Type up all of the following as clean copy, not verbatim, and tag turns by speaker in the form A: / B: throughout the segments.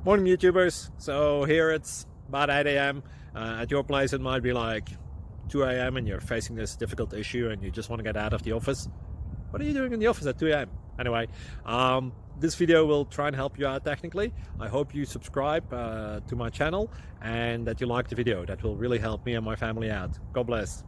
A: Morning, YouTubers. So here it's about 8 a.m. At your place, it might be like 2 a.m. and you're facing this difficult issue and you just want to get out of the office. What are you doing in the office at 2 a.m.? Anyway, this video will try and help you out technically. I hope you subscribe to my channel and that you like the video. That will really help me and my family out. God bless.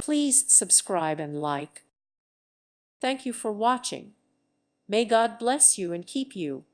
B: Please subscribe and like. Thank you for watching. May God bless you and keep you.